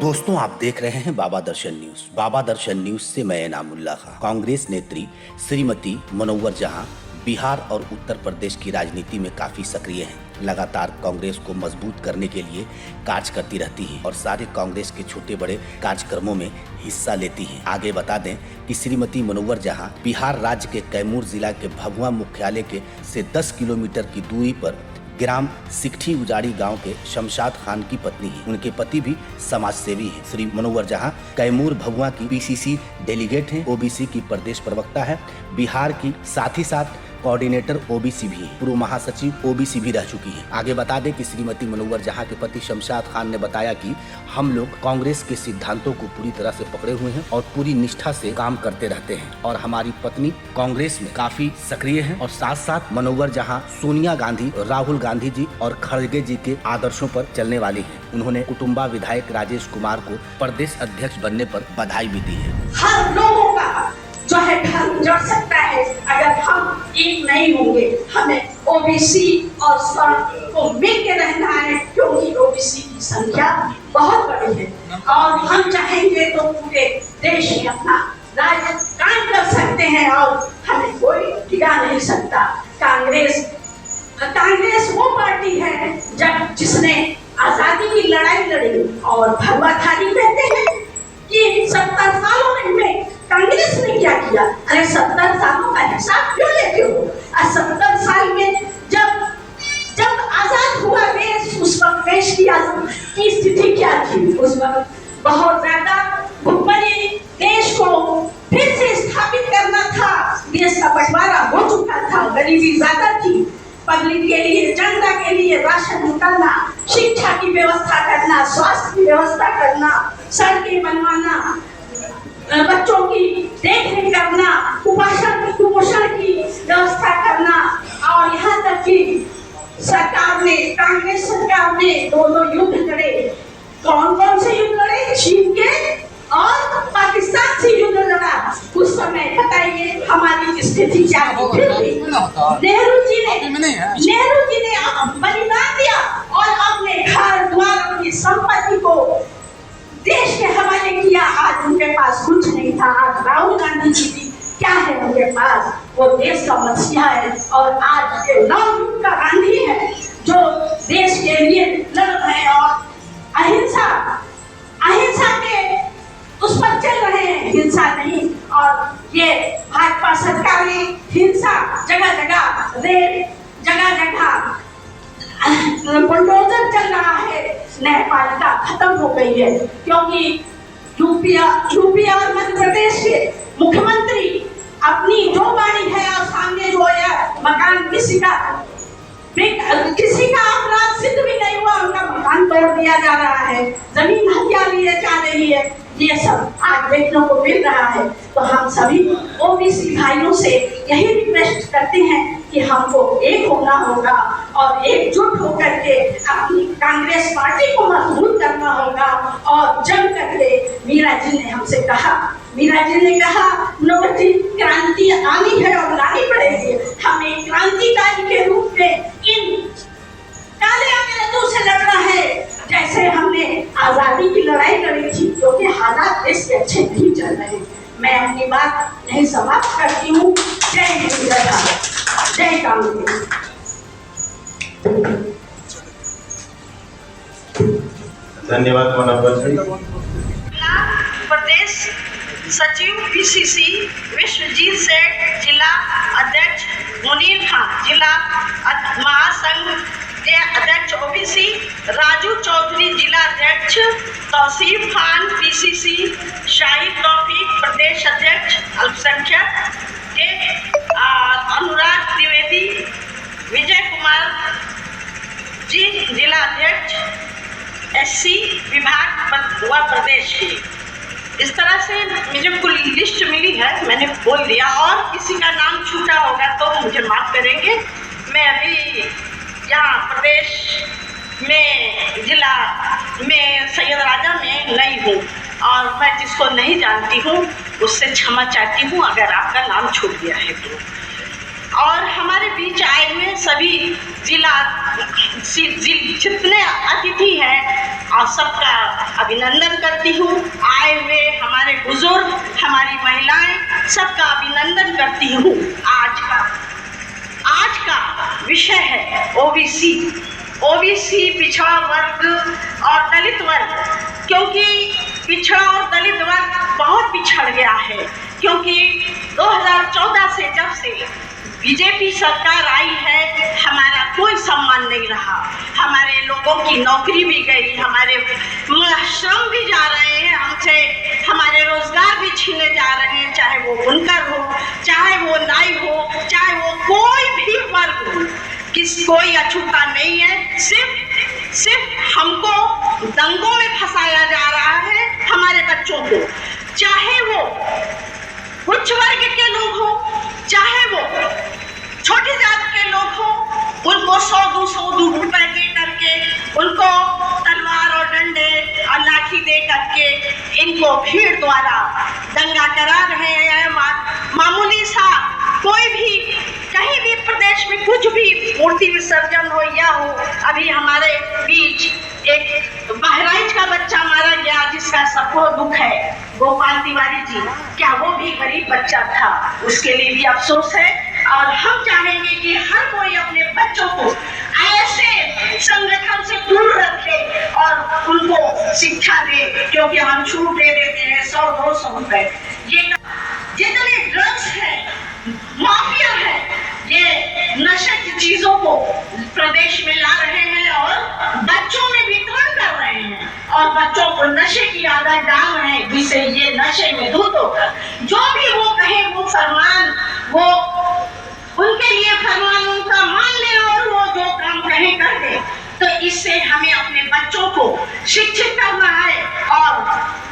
दोस्तों, आप देख रहे हैं बाबा दर्शन न्यूज। बाबा दर्शन न्यूज से मैं इनामुल्लाह खां। कांग्रेस नेत्री श्रीमती मनोवर जहां बिहार और उत्तर प्रदेश की राजनीति में काफी सक्रिय हैं। लगातार कांग्रेस को मजबूत करने के लिए कार्य करती रहती हैं और सारे कांग्रेस के छोटे बड़े कार्यक्रमों में हिस्सा लेती हैं। आगे बता दें कि श्रीमती मनोवर जहां बिहार राज्य के कैमूर जिला के भभुआ मुख्यालय के से 10 किलोमीटर की दूरी पर ग्राम सिकठी उजाड़ी गांव के शमशाद खान की पत्नी है। उनके पति भी समाज सेवी हैं। श्री मनोवर जहां कैमूर भभुआ की पीसीसी डेलीगेट हैं, ओबीसी की प्रदेश प्रवक्ता है, बिहार की साथ ही साथ कोऑर्डिनेटर ओबीसी भी है, पूर्व महासचिव ओबीसी भी रह चुकी है। आगे बता दें कि श्रीमती मनोवर जहां के पति शमशाद खान ने बताया कि हम लोग कांग्रेस के सिद्धांतों को पूरी तरह से पकड़े हुए हैं और पूरी निष्ठा से काम करते रहते हैं और हमारी पत्नी कांग्रेस में काफी सक्रिय है और साथ साथ मनोवर जहां सोनिया गांधी, राहुल गांधी जी और खड़गे जी के आदर्शों पर चलने वाली है। उन्होंने कुटुम्बा विधायक राजेश कुमार को प्रदेश अध्यक्ष बनने पर बधाई भी दी है। हर लोगों का जो है धर्म जड़ सकता है अगर हम एक नहीं होंगे। हमें ओबीसी और स्वर्ण को मिलकर रहना है क्योंकि ओबीसी की संख्या बहुत बड़ी है और हम चाहेंगे तो पूरे देश में अपना राज कायम कर सकते हैं और हमें कोई टिका नहीं सकता। कांग्रेस वो पार्टी है जिसने आजादी की लड़ाई लड़ी और भगवाधारी कहते हैं कि 70 सालों में कांग्रेस ने क्या किया। अरे 70 सालों का हिसाब क्यों लेते हो? 70 साल में जब आजाद हुआ देश, उस वक्त देश की स्थिति क्या थी? उस वक्त बहुत ज्यादा भुखमरी, देश को फिर से स्थापित करना था, देश का बंटवारा हो चुका था, गरीबी ज्यादा थी। पब्लिक के लिए, जनता के लिए राशन निकालना, शिक्षा की व्यवस्था करना, स्वास्थ्य की व्यवस्था करना, सड़कें बनवाना, बच्चों की देखरेख करना, कुपोषण की व्यवस्था करना और यहाँ तक कि कांग्रेस सरकार ने दोनों युद्ध लड़े। कौन से युद्ध लड़े? चीन के और पाकिस्तान से युद्ध लड़ा। उस समय बताइए हमारी स्थिति क्या थी? नेहरू जी ने बलिदान दिया और अपने घर द्वार, अपनी संपत्ति को देश के हवाले किया। आज उनके पास कुछ नहीं था। आज राहुल गांधी जी की क्या है उनके पास? वो देश का मसीहा है और आज के नवयुग का गांधी है जो देश के लिए लड़ रहे हैं और अहिंसा के उस पर चल रहे हैं, हिंसा नहीं। और ये भाजपा सरकार ने हिंसा जगह जगह बुलडोजर चल रहा है। न्यायपालिका खत्म हो गई है क्योंकि यूपी और मध्य प्रदेश के मुख्यमंत्री अपनी जो गाड़ी है और सामने जो है मकान किसी का अपराध सिद्ध भी नहीं हुआ, उनका मकान तोड़ दिया जा रहा है, जमीन हत्या लिए जा रही है। ये सब आज देखने को मिल रहा है। तो हम सभी ओबीसी भाइयों से यही रिक्वेस्ट करते हैं कि हमको एक होना होगा और एकजुट होकर के अपनी कांग्रेस पार्टी को मजबूत करना होगा और जम करके मीरा जी ने हमसे कहा, नवजी क्रांति आनी है और लानी पड़ेगी। हमें क्रांतिकारी के रूप में इन काले अंग्रेजों से लड़ना है जैसे हमने आजादी की लड़ाई लड़ी थी, क्योंकि हालात देश के अच्छे नहीं चल रहे। मैं अपनी बात नहीं समाप्त करती हूँ। जय हिंद, जय कांग्रेस। धन्यवाद मनोवर जी। प्रदेश सचिव पीसीसी विश्वजीत सेठ, जिला अध्यक्ष मुनीर खान, जिला महासंघ के अध्यक्ष ओबीसी राजू चौधरी, जिला अध्यक्ष तौसीफ खान, पीसीसी शाहिद तौफीक, प्रदेश अध्यक्ष अल्पसंख्यक के अनुराग द्विवेदी, विजय कुमार जी, जिला अध्यक्ष एससी विभाग मध्य प्रदेश की। इस तरह से मुझे कुल लिस्ट मिली है, मैंने बोल दिया। और किसी का नाम छूटा होगा तो मुझे माफ करेंगे। मैं अभी यहाँ प्रदेश में जिला में सैयद राजा में नई हूँ और मैं जिसको नहीं जानती हूँ उससे क्षमा चाहती हूँ अगर आपका नाम छूट गया है तो। और हमारे बीच आए हुए सभी जितने अतिथि हैं और सबका अभिनंदन करती हूँ। आए हुए हमारे बुजुर्ग, हमारी महिलाएं, सबका अभिनंदन करती हूँ। आज का विषय है ओबीसी पिछड़ा वर्ग और दलित वर्ग, क्योंकि पिछड़ा और दलित वर्ग बहुत पिछड़ गया है। क्योंकि 2014 से जब से बीजेपी सरकार आई है, हमारा कोई सम्मान नहीं रहा। हमारे लोगों की नौकरी भी गई, हमारे श्रम भी जा रहे हैं हमसे, हमारे रोजगार भी छीने जा रहे हैं, चाहे वो बुनकर हो, चाहे वो नाई हो, चाहे वो कोई भी वर्ग हो, कोई अछूता नहीं है। सिर्फ हमको दंगों में फंसाया जा रहा है, हमारे बच्चों को, चाहे वो उच्च वर्ग के लोग हो, चाहे वो छोटी जात के लोग हो, उनको 100-200 रुपए दे करके, उनको तलवार और डंडे और लाठी दे करके इनको भीड़ द्वारा दंगा करा रहे हैं। मामूली सा कोई भी कहीं भी प्रदेश में कुछ भी मूर्ति विसर्जन हो या हो, अभी हमारे बीच एक बहराइच का बच्चा मारा गया जिसका सबको दुख है, गोपाल तिवारी जी, क्या वो भी गरीब बच्चा था? उसके लिए भी अफसोस है। और हम चाहेंगे कि हर कोई अपने बच्चों को ऐसे संगठन से दूर रखे और उनको शिक्षा दे, क्योंकि हम छूट दे देते हैं 100-200 रुपए। ये जितने ड्रग्स है, माफिया है, ये नशे की चीजों को प्रदेश में ला रहे हैं और बच्चों में वितरण कर रहे हैं और बच्चों को नशे की आदत डाल रहे हैं, जिससे ये नशे में धुत होकर जो भी वो कहे वो फरमान, वो उनके लिए फरमान उनका मान ले और वो जो काम कहे कर दे। तो इससे हमें अपने बच्चों को शिक्षित करना है और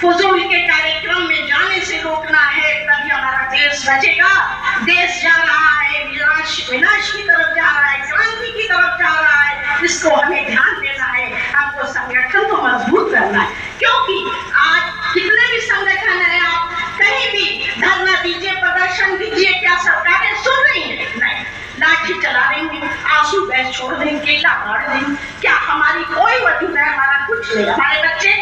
फजूल के कार्यक्रम में जाने से रोकना है, तभी हमारा देश बचेगा। देश जा रहा है विनाश की तरफ जा रहा है, क्रांति की तरफ जा रहा है, इसको हमें ध्यान देना है। हमको संगठन को मजबूत करना है, क्योंकि आज कितने भी संगठन है, आप कहीं भी धरना दीजिए, प्रदर्शन दीजिए, क्या सरकारें सुन रही है? नहीं, लाठी चला रही हैं, आंसू गैस छोड़ देंगे, केला गाड़ देंगे, क्या हमारी कोई वजूद है? हमारा कुछ नहीं। हमारे बच्चे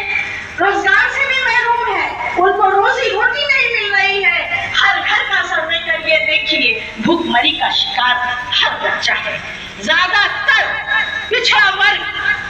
रोजगार से भी महरूम है, उनको रोजी रोटी नहीं मिल रही है। हर घर का सर्वे करिए, देखिए भूखमरी का शिकार हर बच्चा है। ज्यादातर पिछड़ा वर्ग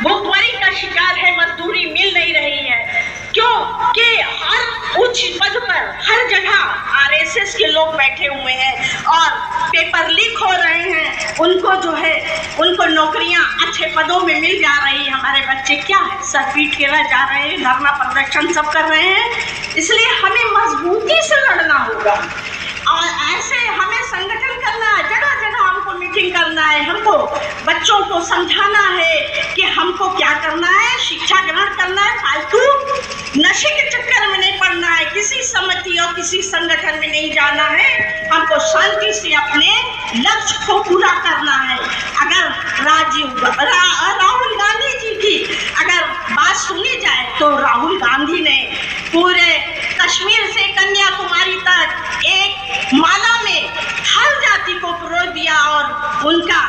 भूखमरी का शिकार है, मजदूरी मिल नहीं रही है। क्यों कि हर उच्च पद पर हर जगह आरएसएस के लोग बैठे हुए हैं और पेपर लीक हो रहे हैं। उनको जो है, उनको नौकरियां अच्छे पदों में मिल जा रही है। हमारे बच्चे क्या है, सर पीट के रह जा रहे हैं, धरना प्रदर्शन सब कर रहे हैं। इसलिए हमें मजबूती से लड़ना होगा और ऐसे हमें संगठन करना है, जगह जगह हमको मीटिंग करना है, हमको बच्चों को समझाना है कि हमको क्या करना है, शिक्षा ग्रहण करना है, फालतू नशे के चक्कर में नहीं पड़ना है, किसी समिति और किसी संगठन में नहीं जाना है, हमको शांति से अपने लक्ष्य को पूरा करना है। अगर राहुल गांधी जी की अगर बात सुनी जाए तो राहुल गांधी ने पूरे कश्मीर से कन्याकुमारी तक एक माला में हर जाति को परोस दिया और उनका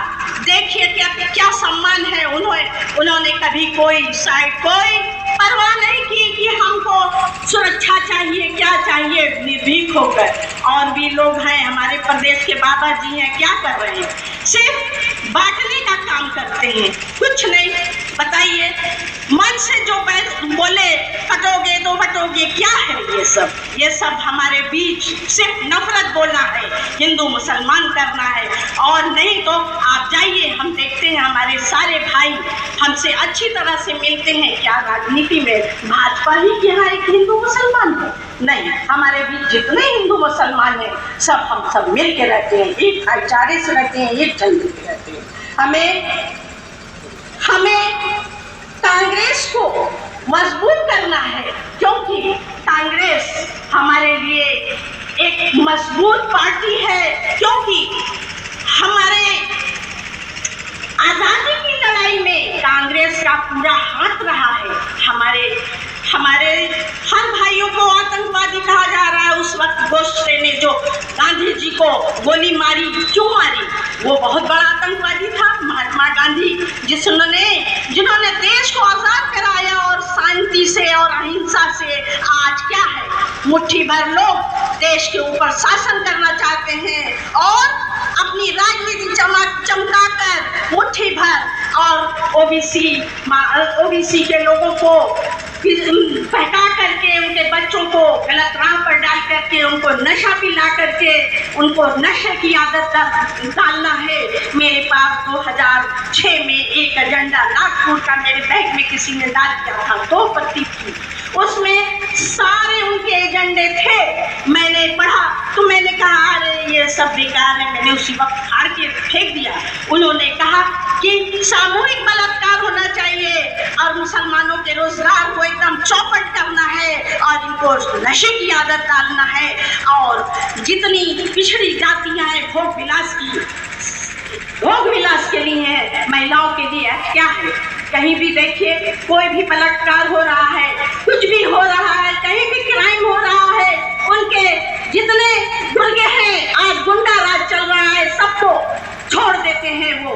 देखिए क्या सम्मान है। उन्होंने कभी कोई परवाह नहीं की कि हमको सुरक्षा चाहिए, क्या चाहिए, निर्भीक होकर। और भी लोग हैं, हमारे प्रदेश के बाबा जी हैं, क्या कर रहे हैं? सिर्फ बांटने का काम करते हैं, कुछ नहीं। बताइए, मन से जो बोले बटोगे तो बटोगे, क्या है ये सब हमारे बीच सिर्फ नफरत बोलना है, हिंदू मुसलमान करना है। और नहीं तो आप जाइए, हम देखते हैं हमारे सारे भाई हमसे अच्छी तरह से मिलते हैं। क्या राजनीति में भाजपा ही यहाँ एक हिंदू मुसलमान है? नहीं, हमारे बीच जितने हिंदू मुसलमान हैं हम सब मिल के रहते हैं, एक भाईचारे से रहते हैं, एक झंडे से रहते हैं। हमें कांग्रेस को मजबूत करना है, क्योंकि कांग्रेस हमारे लिए एक मजबूत पार्टी है, क्योंकि हमारे आजादी की लड़ाई में कांग्रेस का पूरा हाथ रहा है। हमारे हर भाइयों को आतंकवादी कहा जा रहा है। उस वक्त गोडसे ने जो गांधी जी को गोली मारी, क्यों मारी? वो बहुत बड़ा आतंकवादी था, महात्मा गांधी, जिन्होंने देश को आजाद कराया और और अहिंसा से आज क्या है, मुट्ठी भर लोग देश के ऊपर शासन करना चाहते हैं और अपनी राजनीति चमकाकर मुट्ठी भर और ओबीसी के लोगों को बहका करके, उनके बच्चों को गलत राह पर डाल करके, उनको नशा पिला करके उनको नशे की आदत डालना है। मेरे पास 2006 में एक एजेंडा नागपुर का मेरे बैग में किसी ने डाल दिया था, 2 पत्ती की, उसमें सारे उनके एजेंडे थे। मैंने पढ़ा तो मैंने कहा अरे ये सब बेकार है, मैंने उसी वक्त फाड़ के फेंक दिया। उन्होंने कहा कि सामूहिक बलात्कार होना चाहिए और मुसलमानों के रोजगार को एकदम चौपट करना है और इनको नशे की आदत डालना है और जितनी पिछड़ी जातियां हैं भोग विलास के लिए है, महिलाओं के लिए क्या है। कहीं भी देखिए कोई भी बलात्कार हो रहा है, कुछ भी हो रहा है, कहीं भी क्राइम हो रहा है, उनके जितने दुर्गे हैं, आज गुंडा राज चल रहा है, सबको छोड़ देते हैं। वो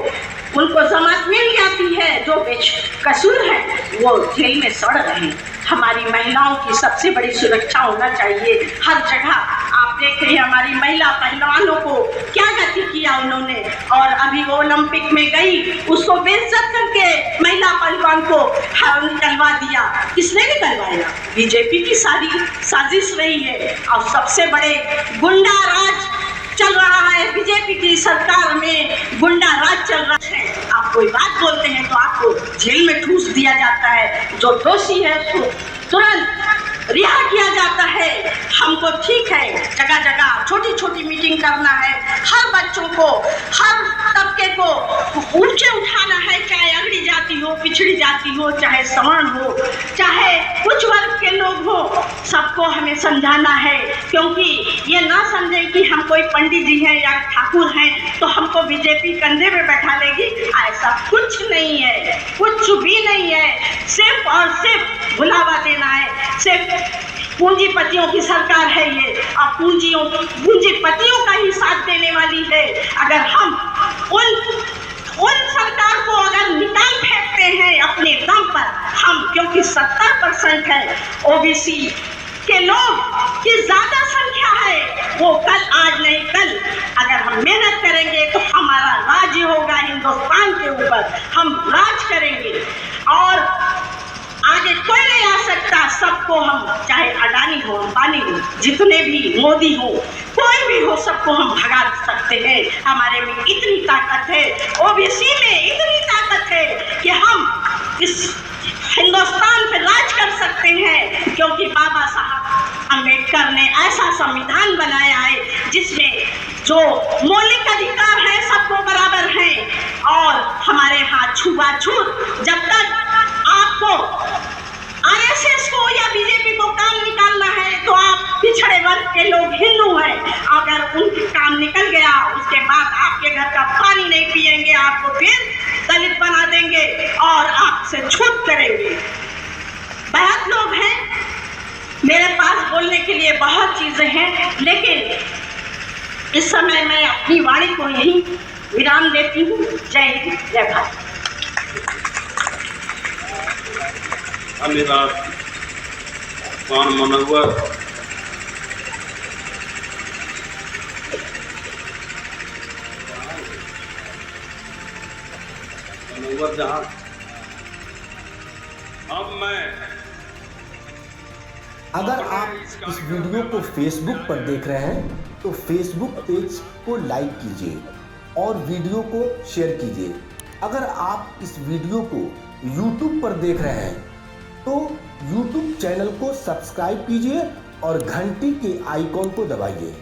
उनको जमानत मिल जाती है, जो बेकसूर है वो जेल में सड़ रहे हैं। हमारी महिलाओं की सबसे बड़ी सुरक्षा होना चाहिए हर जगह। आप देख रहे हैं हमारी महिला पहलवानों को क्या गति किया उन्होंने, और अभी वो ओलंपिक में गई, उसको बेइज्जत करके महिला पहलवान को निकलवा दिया। किसने निकलवाया? बीजेपी की साजिश रही है और सबसे बड़े गुंडा राज चल रहा है। बीजेपी की सरकार में गुंडा राज चल रहा है। आप कोई बात बोलते हैं तो आपको जेल में ठूस दिया जाता है, जो दोषी है उसको तुरंत रिहा किया जाता है। हमको ठीक है जगह जगह छोटी छोटी मीटिंग करना है, हर बच्चों को, हर तबके को ऊंचे उठाना है, चाहे अगड़ी जाति हो, पिछड़ी जाति हो, चाहे सवर्ण हो, चाहे उच्च वर्ग के लोग हो, सबको हमें समझाना है। क्योंकि ये ना समझें कि हम कोई पंडित जी हैं या ठाकुर हैं तो हमको बीजेपी कंधे पे बैठा लेगी, ऐसा कुछ नहीं है, कुछ भी नहीं है। सिर्फ और सिर्फ बुलावा देना है। सिर्फ पूंजीपतियों की सरकार है ये, और पूंजीपतियों का ही साथ देने वाली है। अगर हम उन सरकार को अगर निकाल फेंकते हैं अपने दम पर, हम क्योंकि 70% है ओबीसी के लोग की ज्यादा संख्या है, वो कल आज नहीं कल अगर हम मेहनत करेंगे तो हमारा राज्य होगा हिंदुस्तान के ऊपर, हम राज करेंगे और आगे कोई नहीं आ सकता। सबको हम, चाहे अडानी हो, अंबानी हो, जितने भी, मोदी हो, कोई भी हो, सबको हम भगा सकते हैं। हमारे में इतनी ताकत है, ओबीसी में इतनी ताकत है कि हम इस हिंदुस्तान पे राज कर सकते हैं। क्योंकि बाबा साहब अम्बेडकर ने ऐसा संविधान बनाया है जिसमें जो मौलिक अधिकार है सबको बराबर हैं और हमारे यहाँ छुआछूत, जब तक आपको आरएसएस को या बीजेपी को काम निकालना है तो आप पिछड़े वर्ग के लोग हिंदू हैं, अगर उनका काम निकल गया उसके बाद आपके घर का पानी नहीं पिएंगे, आपको फिर दलित बना देंगे और आपसे छूट करेंगे। बहुत लोग हैं, मेरे पास बोलने के लिए बहुत चीजें हैं, लेकिन इस समय मैं अपनी वाणी को यहीं विराम देती हूँ। जय हिंद, जय भारत। धन्यवाद कौन मनोवर जहां अब मैं, अगर आप इस वीडियो को फेसबुक पर देख रहे हैं तो फेसबुक पेज को लाइक कीजिए और वीडियो को शेयर कीजिए। अगर आप इस वीडियो को YouTube पर देख रहे हैं तो YouTube चैनल को सब्सक्राइब कीजिए और घंटी के आइकॉन को दबाइए।